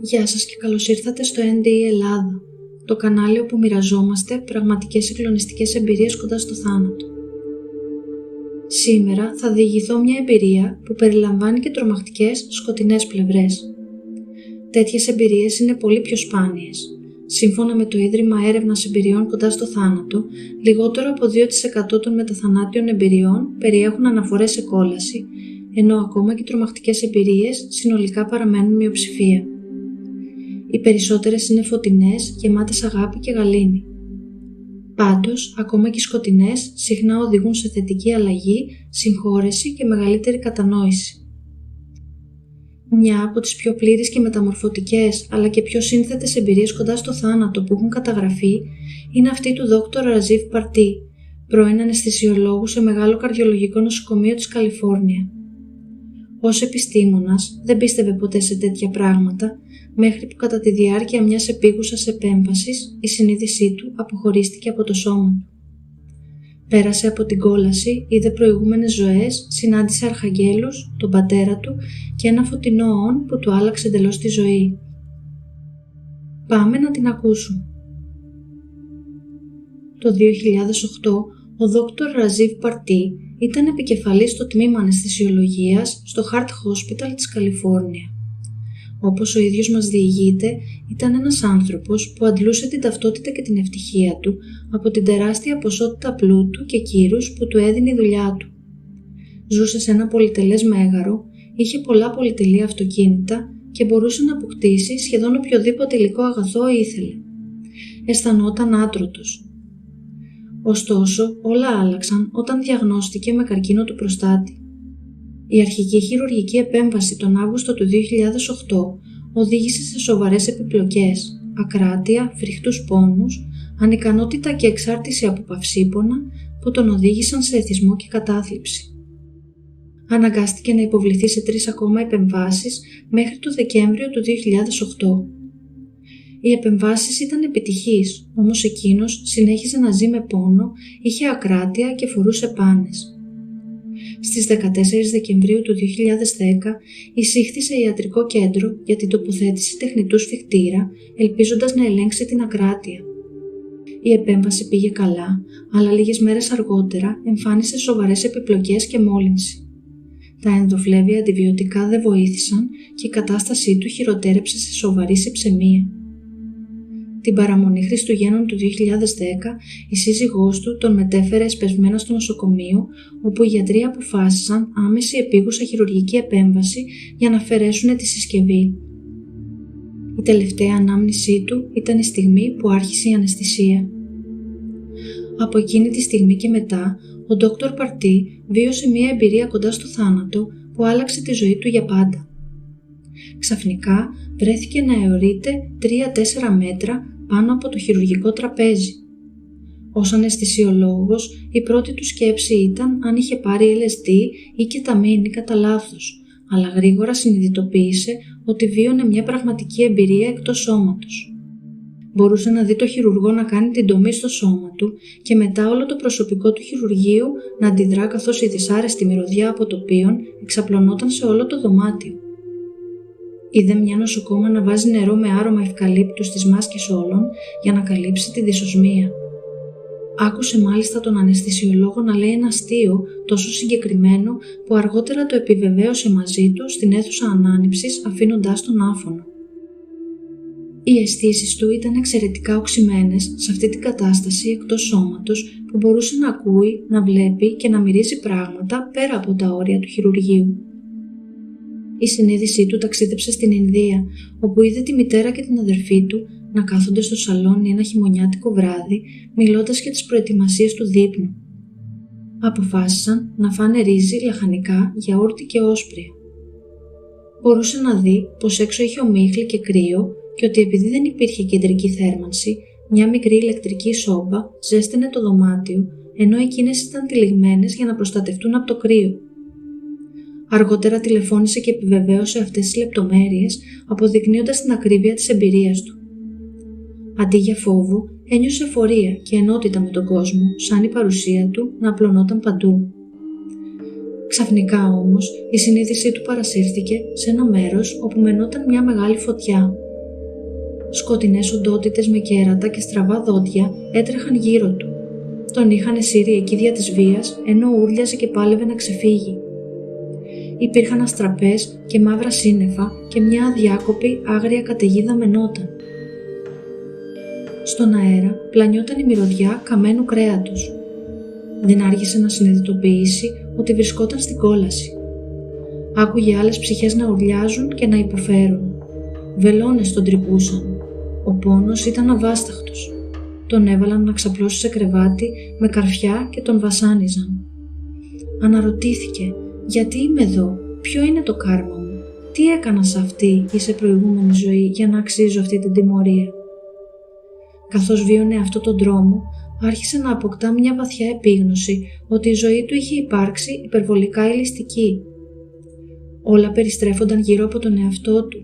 Γεια σας και καλώς ήρθατε στο NDE Ελλάδα, το κανάλι όπου μοιραζόμαστε πραγματικές συγκλονιστικές εμπειρίες κοντά στο θάνατο. Σήμερα θα διηγηθώ μια εμπειρία που περιλαμβάνει και τρομακτικές σκοτεινές πλευρές. Τέτοιες εμπειρίες είναι πολύ πιο σπάνιες. Σύμφωνα με το Ίδρυμα Έρευνας Εμπειριών κοντά στο θάνατο, λιγότερο από 2% των μεταθανάτιων εμπειριών περιέχουν αναφορές σε κόλαση, ενώ ακόμα και οι τρομακτικές εμπειρίες συνολικά παραμένουν μειοψηφία. Οι περισσότερες είναι φωτεινές, γεμάτες αγάπη και γαλήνη. Πάντως, ακόμα και οι σκοτεινές συχνά οδηγούν σε θετική αλλαγή, συγχώρεση και μεγαλύτερη κατανόηση. Μια από τις πιο πλήρεις και μεταμορφωτικές αλλά και πιο σύνθετες εμπειρίες κοντά στο θάνατο που έχουν καταγραφεί είναι αυτή του Dr. Rajiv Bharti, πρώην αναισθησιολόγου σε μεγάλο καρδιολογικό νοσοκομείο της Καλιφόρνια. Ως επιστήμονας δεν πίστευε ποτέ σε τέτοια πράγματα, μέχρι που κατά τη διάρκεια μιας επίγουσας επέμβασης η συνείδησή του αποχωρίστηκε από το σώμα του. Πέρασε από την κόλαση, είδε προηγούμενες ζωές, συνάντησε αρχαγγέλους, τον πατέρα του και ένα φωτεινό όν που του άλλαξε εντελώς τη ζωή. Πάμε να την ακούσουμε. Το 2008, ο Dr. Rajiv Bharti ήταν επικεφαλής στο τμήμα αναισθησιολογίας στο Heart Hospital της Καλιφόρνια. Όπως ο ίδιος μας διηγείται, ήταν ένας άνθρωπος που αντλούσε την ταυτότητα και την ευτυχία του από την τεράστια ποσότητα πλούτου και κύρους που του έδινε η δουλειά του. Ζούσε σε ένα πολυτελές μέγαρο, είχε πολλά πολυτελή αυτοκίνητα και μπορούσε να αποκτήσει σχεδόν οποιοδήποτε υλικό αγαθό ήθελε. Αισθανόταν άτρωτος. Ωστόσο, όλα άλλαξαν όταν διαγνώστηκε με καρκίνο του προστάτη. Η αρχική χειρουργική επέμβαση τον Αύγουστο του 2008 οδήγησε σε σοβαρές επιπλοκές, ακράτεια, φρικτούς πόνους, ανικανότητα και εξάρτηση από παυσίπονα που τον οδήγησαν σε εθισμό και κατάθλιψη. Αναγκάστηκε να υποβληθεί σε 3 ακόμα επεμβάσεις μέχρι το Δεκέμβριο του 2008. Οι επεμβάσεις ήταν επιτυχείς, όμως εκείνος συνέχιζε να ζει με πόνο, είχε ακράτεια και φορούσε πάνες. Στις 14 Δεκεμβρίου του 2010 εισήχθη σε ιατρικό κέντρο για την τοποθέτηση τεχνητού σφιχτήρα, ελπίζοντας να ελέγξει την ακράτεια. Η επέμβαση πήγε καλά, αλλά λίγες μέρες αργότερα εμφάνισε σοβαρές επιπλοκές και μόλυνση. Τα ενδοφλέβια αντιβιωτικά δεν βοήθησαν και η κατάστασή του χειροτέρεψε σε σοβαρή συψαιμία. Την παραμονή Χριστουγέννων του 2010, η σύζυγός του τον μετέφερε εσπεσμένα στο νοσοκομείο, όπου οι γιατροί αποφάσισαν άμεση επίγουσα χειρουργική επέμβαση για να αφαιρέσουν τη συσκευή. Η τελευταία ανάμνησή του ήταν η στιγμή που άρχισε η αναισθησία. Από εκείνη τη στιγμή και μετά, ο Dr. Bharti βίωσε μια εμπειρία κοντά στο θάνατο που άλλαξε τη ζωή του για πάντα. Ξαφνικά βρέθηκε να αιωρείται 3-4 μέτρα πάνω από το χειρουργικό τραπέζι. Ως αναισθησιολόγος, η πρώτη του σκέψη ήταν αν είχε πάρει LSD ή κεταμίνη κατά λάθος, αλλά γρήγορα συνειδητοποίησε ότι βίωνε μια πραγματική εμπειρία εκτός σώματος. Μπορούσε να δει το χειρουργό να κάνει την τομή στο σώμα του και μετά όλο το προσωπικό του χειρουργείου να αντιδρά καθώς η δυσάρεστη μυρωδιά αποτοπίων εξαπλωνόταν σε όλο το δωμάτιο. Είδε μια νοσοκόμα να βάζει νερό με άρωμα ευκαλύπτου στις μάσκες όλων για να καλύψει τη δυσοσμία. Άκουσε μάλιστα τον αναισθησιολόγο να λέει ένα αστείο τόσο συγκεκριμένο που αργότερα το επιβεβαίωσε μαζί του στην αίθουσα ανάνυψης αφήνοντάς τον άφωνο. Οι αισθήσεις του ήταν εξαιρετικά οξυμένες σε αυτή την κατάσταση εκτός σώματος που μπορούσε να ακούει, να βλέπει και να μυρίζει πράγματα πέρα από τα όρια του χειρουργείου. Η συνείδησή του ταξίδεψε στην Ινδία, όπου είδε τη μητέρα και την αδερφή του να κάθονται στο σαλόνι ένα χειμωνιάτικο βράδυ, μιλώντας για τις προετοιμασίες του δείπνου. Αποφάσισαν να φάνε ρύζι, λαχανικά, γιαούρτι και όσπρια. Μπορούσε να δει πως έξω είχε ομίχλη και κρύο και ότι επειδή δεν υπήρχε κεντρική θέρμανση, μια μικρή ηλεκτρική σόμπα ζέστενε το δωμάτιο, ενώ εκείνες ήταν τυλιγμένες για να προστατευτούν από το κρύο. Αργότερα τηλεφώνησε και επιβεβαίωσε αυτές τις λεπτομέρειες, αποδεικνύοντας την ακρίβεια της εμπειρίας του. Αντί για φόβο, ένιωσε εφορία και ενότητα με τον κόσμο, σαν η παρουσία του να απλωνόταν παντού. Ξαφνικά όμως, η συνείδησή του παρασύρθηκε σε ένα μέρος όπου μενόταν μια μεγάλη φωτιά, Σκοτεινές οντότητες με κέρατα και στραβά δόντια έτρεχαν γύρω του. Τον είχαν σύρει εκεί δια της βίας, ενώ ούρλιαζε και πάλευε να ξεφύγει. Υπήρχαν αστραπές και μαύρα σύννεφα και μια αδιάκοπη άγρια καταιγίδα μενόταν. Στον αέρα πλανιόταν η μυρωδιά καμένου κρέατος. Δεν άργησε να συνειδητοποιήσει ότι βρισκόταν στην κόλαση. Άκουγε άλλες ψυχές να ουρλιάζουν και να υποφέρουν. Βελόνες τον τρυπούσαν. Ο πόνος ήταν αβάσταχτος. Τον έβαλαν να ξαπλώσει σε κρεβάτι με καρφιά και τον βασάνιζαν. Αναρωτήθηκε, γιατί είμαι εδώ, ποιο είναι το κάρμα μου, τι έκανα σε αυτή ή σε προηγούμενη ζωή για να αξίζω αυτή την τιμωρία. Καθώς βίωνε αυτό τον δρόμο, άρχισε να αποκτά μια βαθιά επίγνωση ότι η ζωή του είχε υπάρξει υπερβολικά ελιστική. Όλα περιστρέφονταν γύρω από τον εαυτό του.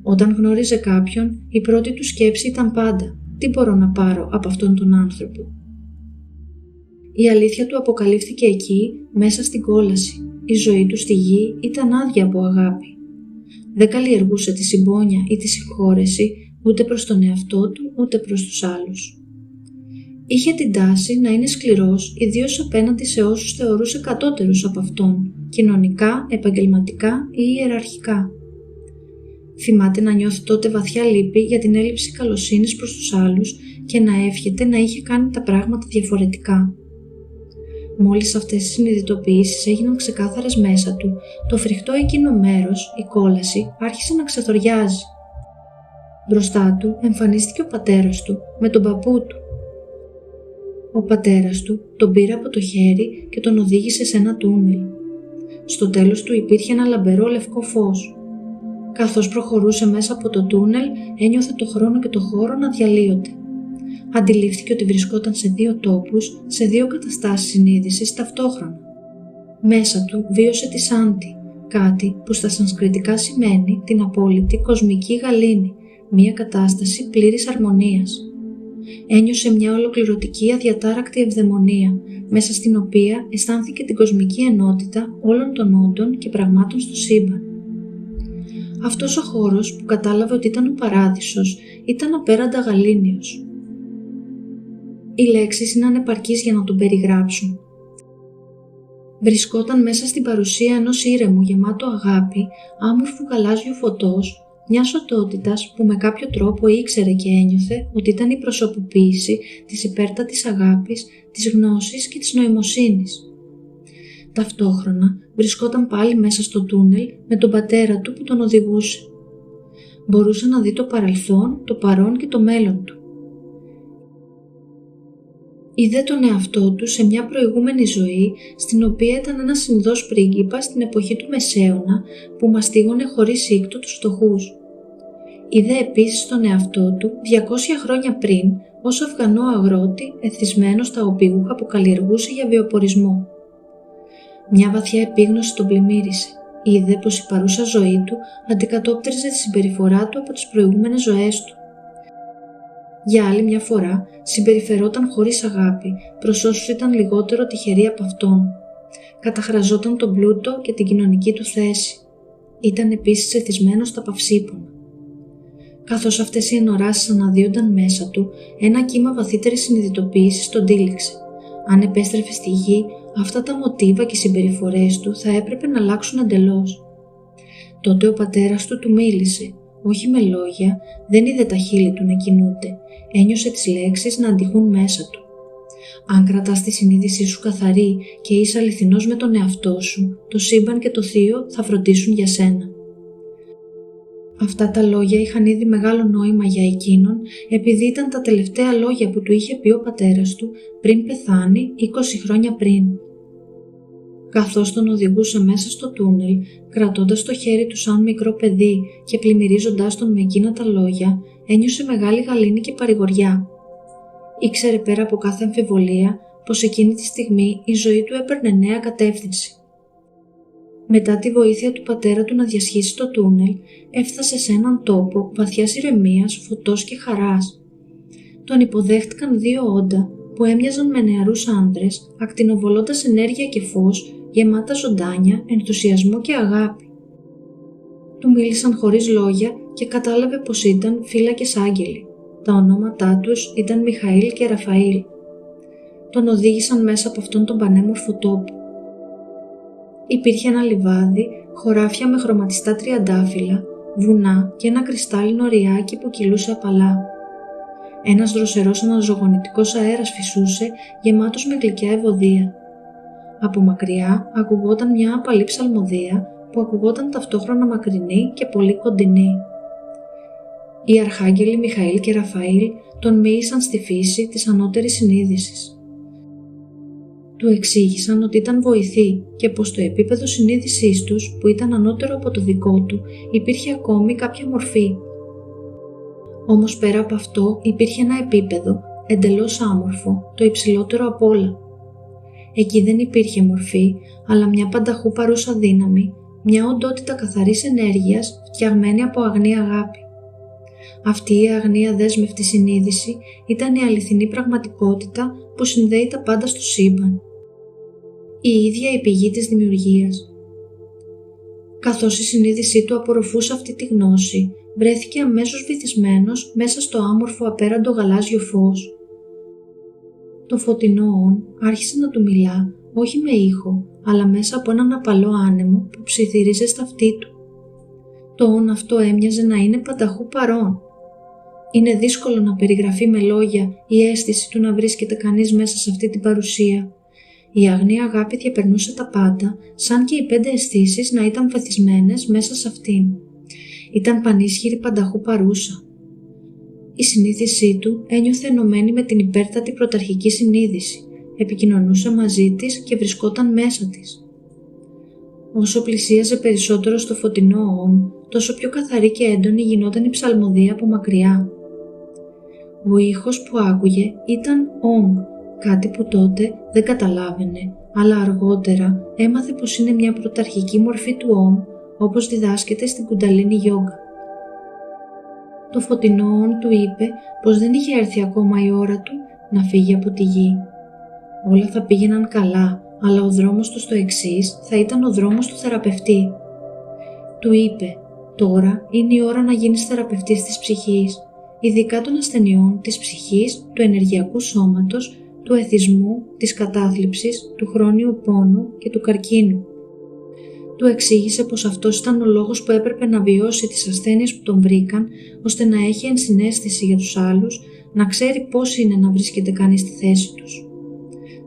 Όταν γνώριζε κάποιον, η πρώτη του σκέψη ήταν πάντα «Τι μπορώ να πάρω από αυτόν τον άνθρωπο». Η αλήθεια του αποκαλύφθηκε εκεί, μέσα στην κόλαση. Η ζωή του στη γη ήταν άδεια από αγάπη. Δεν καλλιεργούσε τη συμπόνια ή τη συγχώρεση ούτε προς τον εαυτό του ούτε προς τους άλλους. Είχε την τάση να είναι σκληρός, ιδίως απέναντι σε όσους θεωρούσε κατώτερους από αυτόν, κοινωνικά, επαγγελματικά ή ιεραρχικά. Θυμάται να νιώθει τότε βαθιά λύπη για την έλλειψη καλοσύνης προς τους άλλους και να εύχεται να είχε κάνει τα πράγματα διαφορετικά. Μόλις αυτές οι συνειδητοποιήσεις έγιναν ξεκάθαρες μέσα του, το φρικτό εκείνο μέρος, η κόλαση, άρχισε να ξεθοριάζει. Μπροστά του εμφανίστηκε ο πατέρας του με τον παππού του. Ο πατέρας του τον πήρε από το χέρι και τον οδήγησε σε ένα τούνελ. Στο τέλος του υπήρχε ένα λαμπερό λευκό φως. Καθώς προχωρούσε μέσα από το τούνελ, ένιωθε το χρόνο και το χώρο να διαλύονται. Αντιλήφθηκε ότι βρισκόταν σε δύο τόπους, σε δύο καταστάσεις συνείδησης ταυτόχρονα. Μέσα του βίωσε τη Σάντι, κάτι που στα σανσκριτικά σημαίνει την απόλυτη κοσμική γαλήνη, μια κατάσταση πλήρης αρμονίας. Ένιωσε μια ολοκληρωτική αδιατάρακτη ευδαιμονία, μέσα στην οποία αισθάνθηκε την κοσμική ενότητα όλων των όντων και πραγμάτων στο σύμπαν. Αυτός ο χώρος που κατάλαβε ότι ήταν ο παράδεισος ήταν απέραντα γαλήνιος. Οι λέξεις είναι ανεπαρκείς για να τον περιγράψουν. Βρισκόταν μέσα στην παρουσία ενός ήρεμου γεμάτο αγάπη, άμορφου γαλάζιου φωτός, μιας οντότητας που με κάποιο τρόπο ήξερε και ένιωθε ότι ήταν η προσωποποίηση της υπέρτατης αγάπης, της γνώσης και της νοημοσύνης. Ταυτόχρονα βρισκόταν πάλι μέσα στο τούνελ με τον πατέρα του που τον οδηγούσε. Μπορούσε να δει το παρελθόν, το παρόν και το μέλλον του. Είδε τον εαυτό του σε μια προηγούμενη ζωή στην οποία ήταν ένας συνδός πρίγκιπας στην εποχή του Μεσαίωνα που μαστίγωνε χωρίς σύκτο τους φτωχούς. Είδε επίσης τον εαυτό του 200 χρόνια πριν ως Αφγανό αγρότη εθισμένο στα οπιούχα που καλλιεργούσε για βιοπορισμό. Μια βαθιά επίγνωση τον πλημμύρισε. Είδε πως η παρούσα ζωή του αντικατόπτριζε τη συμπεριφορά του από τις προηγούμενες ζωές του. Για άλλη μια φορά συμπεριφερόταν χωρίς αγάπη προς όσους ήταν λιγότερο τυχεροί από αυτόν. Καταχραζόταν τον πλούτο και την κοινωνική του θέση. Ήταν επίσης εθισμένος στα παυσίπονα. Καθώς αυτές οι ενοράσεις αναδύονταν μέσα του, ένα κύμα βαθύτερης συνειδητοποίησης τον τύλιξε. Αν επέστρεφε στη γη, αυτά τα μοτίβα και οι συμπεριφορές του θα έπρεπε να αλλάξουν εντελώς. Τότε ο πατέρας του μίλησε, όχι με λόγια, δεν είδε τα χείλη του να κινούνται, ένιωσε τις λέξεις να αντιχούν μέσα του. Αν κρατάς τη συνείδησή σου καθαρή και είσαι αληθινός με τον εαυτό σου, το σύμπαν και το θείο θα φροντίσουν για σένα. Αυτά τα λόγια είχαν ήδη μεγάλο νόημα για εκείνον, επειδή ήταν τα τελευταία λόγια που του είχε πει ο πατέρας του πριν πεθάνει 20 χρόνια πριν. Καθώς τον οδηγούσε μέσα στο τούνελ, κρατώντας το χέρι του σαν μικρό παιδί και πλημμυρίζοντάς τον με εκείνα τα λόγια, ένιωσε μεγάλη γαλήνη και παρηγοριά. Ήξερε πέρα από κάθε αμφιβολία πως εκείνη τη στιγμή η ζωή του έπαιρνε νέα κατεύθυνση. Μετά τη βοήθεια του πατέρα του να διασχίσει το τούνελ, έφτασε σε έναν τόπο βαθιάς ηρεμίας, φωτός και χαράς. Τον υποδέχτηκαν δύο όντα που έμοιαζαν με νεαρούς άντρες, ακτινοβολώντας ενέργεια και φως, γεμάτα ζωντάνια, ενθουσιασμό και αγάπη. Του μίλησαν χωρίς λόγια και κατάλαβε πως ήταν φύλακες άγγελοι. Τα ονόματά τους ήταν Μιχαήλ και Ραφαήλ. Τον οδήγησαν μέσα από αυτόν τον πανέμορφο τόπο. Υπήρχε ένα λιβάδι, χωράφια με χρωματιστά τριαντάφυλλα, βουνά και ένα κρυστάλλινο ριάκι που κυλούσε απαλά. Ένας δροσερός αναζωογονητικός αέρας φυσούσε, γεμάτος με γλυκιά ευωδία. Από μακριά ακουγόταν μια απαλή ψαλμοδία που ακουγόταν ταυτόχρονα μακρινή και πολύ κοντινή. Οι αρχάγγελοι Μιχαήλ και Ραφαήλ τον μοίησαν στη φύση της ανώτερης συνείδησης. Του εξήγησαν ότι ήταν βοηθοί και πως το επίπεδο συνείδησής τους, που ήταν ανώτερο από το δικό του, υπήρχε ακόμη κάποια μορφή. Όμως πέρα από αυτό υπήρχε ένα επίπεδο, εντελώς άμορφο, το υψηλότερο απ' όλα. Εκεί δεν υπήρχε μορφή, αλλά μια πανταχού παρούσα δύναμη, μια οντότητα καθαρής ενέργειας φτιαγμένη από αγνή αγάπη. Αυτή η αγνή αδέσμευτη συνείδηση ήταν η αληθινή πραγματικότητα που συνδέει τα πάντα στο σύμπαν. Η ίδια η πηγή της δημιουργίας. Καθώς η συνείδησή του απορροφούσε αυτή τη γνώση, βρέθηκε αμέσως βυθισμένος μέσα στο άμορφο απέραντο γαλάζιο φως. Το φωτεινό ον άρχισε να του μιλά, όχι με ήχο, αλλά μέσα από έναν απαλό άνεμο που ψιθύριζε στα αυτή του. Το ον αυτό έμοιαζε να είναι πανταχού παρόν. Είναι δύσκολο να περιγραφεί με λόγια η αίσθηση του να βρίσκεται κανείς μέσα σε αυτή την παρουσία. Η αγνή αγάπη διαπερνούσε τα πάντα, σαν και οι 5 αισθήσεις να ήταν βυθισμένες μέσα σε αυτήν. Ήταν πανίσχυρη πανταχού παρούσα. Η συνείδησή του ένιωθε ενωμένη με την υπέρτατη πρωταρχική συνείδηση, επικοινωνούσε μαζί της και βρισκόταν μέσα της. Όσο πλησίαζε περισσότερο στο φωτεινό ον, τόσο πιο καθαρή και έντονη γινόταν η ψαλμοδία από μακριά. Ο ήχος που άκουγε ήταν «ονγκ», κάτι που τότε δεν καταλάβαινε, αλλά αργότερα έμαθε πως είναι μια πρωταρχική μορφή του «ομ», όπως διδάσκεται στην κουνταλίνι γιόγκα. Το φωτεινό «ον» του είπε πως δεν είχε έρθει ακόμα η ώρα του να φύγει από τη γη. Όλα θα πήγαιναν καλά, αλλά ο δρόμος του στο εξής θα ήταν ο δρόμος του θεραπευτή. Του είπε «Τώρα είναι η ώρα να γίνεις θεραπευτής της ψυχής, ειδικά των ασθενειών της ψυχής, του ενεργειακού σώματος, του εθισμού, της κατάθλιψης, του χρόνιου πόνου και του καρκίνου». Του εξήγησε πως αυτός ήταν ο λόγος που έπρεπε να βιώσει τις ασθένειες που τον βρήκαν, ώστε να έχει ενσυναίσθηση για τους άλλους, να ξέρει πώς είναι να βρίσκεται κανείς στη θέση τους.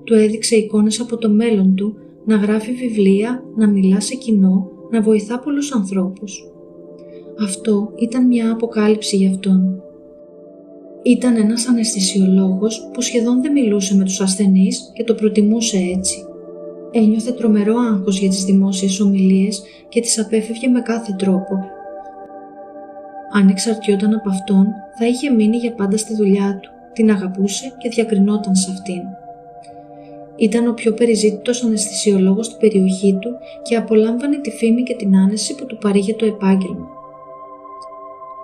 Του έδειξε εικόνες από το μέλλον του, να γράφει βιβλία, να μιλά σε κοινό, να βοηθά πολλούς ανθρώπους. Αυτό ήταν μια αποκάλυψη για αυτόν. Ήταν ένας αναισθησιολόγος που σχεδόν δεν μιλούσε με τους ασθενείς και το προτιμούσε έτσι. Ένιωθε τρομερό άγχος για τις δημόσιες ομιλίες και τις απέφευγε με κάθε τρόπο. Αν εξαρτιόταν από αυτόν, θα είχε μείνει για πάντα στη δουλειά του, την αγαπούσε και διακρινόταν σε αυτήν. Ήταν ο πιο περιζήτητος αναισθησιολόγος στην περιοχή του και απολάμβανε τη φήμη και την άνεση που του παρήγε το επάγγελμα.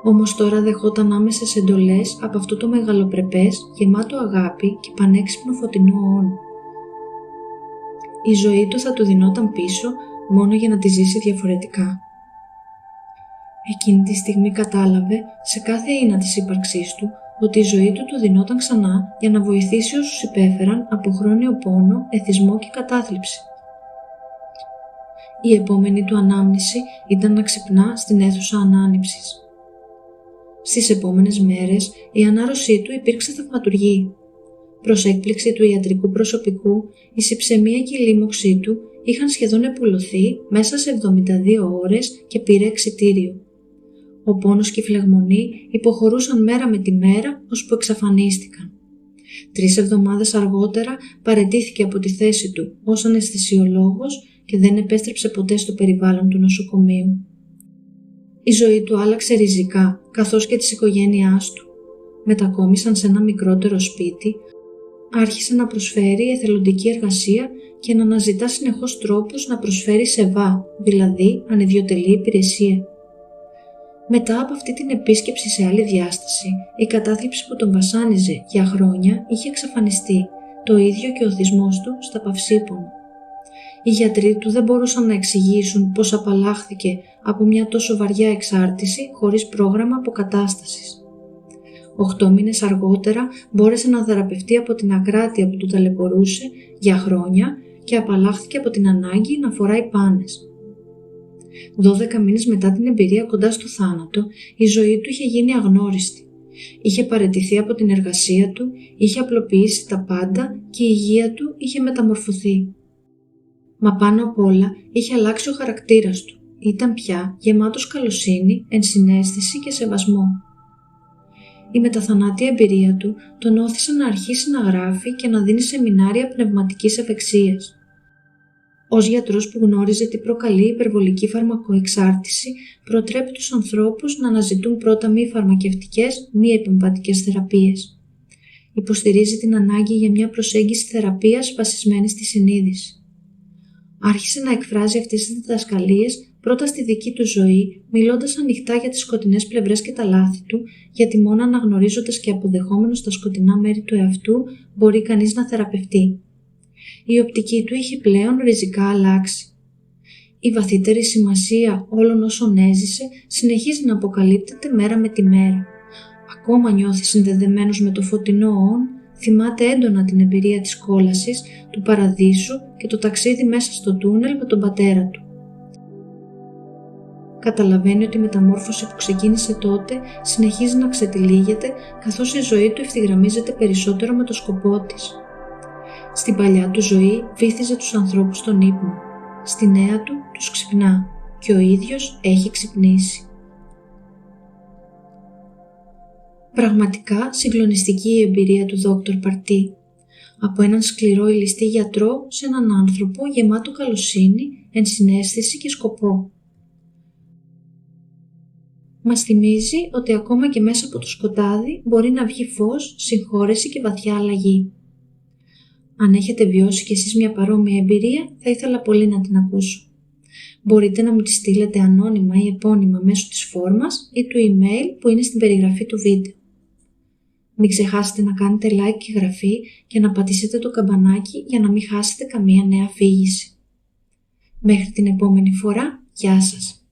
Όμως τώρα δεχόταν άμεσες εντολές από αυτό το μεγαλοπρεπές, γεμάτο αγάπη και πανέξυπνο φωτεινό όν. Η ζωή του θα του δινόταν πίσω μόνο για να τη ζήσει διαφορετικά. Εκείνη τη στιγμή κατάλαβε σε κάθε ίνα της ύπαρξής του ότι η ζωή του δινόταν ξανά για να βοηθήσει όσους υπέφεραν από χρόνιο πόνο, εθισμό και κατάθλιψη. Η επόμενη του ανάμνηση ήταν να ξυπνά στην αίθουσα ανάνυψης. Στις επόμενες μέρες η ανάρρωσή του υπήρξε θαυματουργή. Προς έκπληξη του ιατρικού προσωπικού, η συψαιμία και η λίμωξή του είχαν σχεδόν επουλωθεί μέσα σε 72 ώρες και πήρε εξιτήριο. Ο πόνος και η φλεγμονή υποχωρούσαν μέρα με τη μέρα, ώσπου εξαφανίστηκαν. 3 εβδομάδες αργότερα παραιτήθηκε από τη θέση του ως αναισθησιολόγος και δεν επέστρεψε ποτέ στο περιβάλλον του νοσοκομείου. Η ζωή του άλλαξε ριζικά, καθώς και της οικογένειάς του. Μετακόμισαν σε ένα μικρότερο σπίτι, άρχισε να προσφέρει εθελοντική εργασία και να αναζητά συνεχώς τρόπους να προσφέρει σεβά, δηλαδή ανιδιοτελή υπηρεσία. Μετά από αυτή την επίσκεψη σε άλλη διάσταση, η κατάθλιψη που τον βασάνιζε για χρόνια είχε εξαφανιστεί, το ίδιο και ο εθισμός του στα παυσίπονα. Οι γιατροί του δεν μπορούσαν να εξηγήσουν πώς απαλλάχθηκε από μια τόσο βαριά εξάρτηση χωρίς πρόγραμμα αποκατάστασης. 8 μήνες αργότερα μπόρεσε να θεραπευτεί από την ακράτεια που του ταλαιπωρούσε για χρόνια και απαλλάχθηκε από την ανάγκη να φοράει πάνες. 12 μήνες μετά την εμπειρία κοντά στο θάνατο, η ζωή του είχε γίνει αγνώριστη. Είχε παραιτηθεί από την εργασία του, είχε απλοποιήσει τα πάντα και η υγεία του είχε μεταμορφωθεί. Μα πάνω απ' όλα είχε αλλάξει ο χαρακτήρας του. Ήταν πια γεμάτος καλοσύνη, ενσυναίσθηση και σεβασμό. Η μεταθανάτια εμπειρία του τον όθησε να αρχίσει να γράφει και να δίνει σεμινάρια πνευματικής ευεξίας. Ως γιατρός που γνώριζε τι προκαλεί υπερβολική φαρμακοεξάρτηση, προτρέπει τους ανθρώπους να αναζητούν πρώτα μη φαρμακευτικές, μη επεμβατικές θεραπείες. Υποστηρίζει την ανάγκη για μια προσέγγιση θεραπείας βασισμένη στη συνείδηση. Άρχισε να εκφράζει αυτές τις διδασκαλίες πρώτα στη δική του ζωή, μιλώντας ανοιχτά για τις σκοτεινές πλευρές και τα λάθη του, γιατί μόνο αναγνωρίζοντας και αποδεχόμενος τα σκοτεινά μέρη του εαυτού μπορεί κανείς να θεραπευτεί. Η οπτική του είχε πλέον ριζικά αλλάξει. Η βαθύτερη σημασία όλων όσων έζησε συνεχίζει να αποκαλύπτεται μέρα με τη μέρα. Ακόμα νιώθει συνδεδεμένος με το φωτεινό όν, θυμάται έντονα την εμπειρία της κόλασης, του παραδείσου και το ταξίδι μέσα στο τούνελ με τον πατέρα του. Καταλαβαίνει ότι η μεταμόρφωση που ξεκίνησε τότε συνεχίζει να ξετυλίγεται καθώς η ζωή του ευθυγραμμίζεται περισσότερο με το σκοπό της. Στην παλιά του ζωή βύθιζε τους ανθρώπους στον ύπνο. Στη νέα του τους ξυπνά και ο ίδιος έχει ξυπνήσει. Πραγματικά συγκλονιστική η εμπειρία του Δόκτωρ Παρτί. Από έναν σκληρό ηλιστή γιατρό σε έναν άνθρωπο γεμάτο καλοσύνη, ενσυναίσθηση και σκοπό. Μας θυμίζει ότι ακόμα και μέσα από το σκοτάδι μπορεί να βγει φως, συγχώρεση και βαθιά αλλαγή. Αν έχετε βιώσει κι εσείς μια παρόμοια εμπειρία, θα ήθελα πολύ να την ακούσω. Μπορείτε να μου τη στείλετε ανώνυμα ή επώνυμα μέσω της φόρμας ή του email που είναι στην περιγραφή του βίντεο. Μην ξεχάσετε να κάνετε like και εγγραφή και να πατήσετε το καμπανάκι για να μην χάσετε καμία νέα αφήγηση. Μέχρι την επόμενη φορά, γεια σας!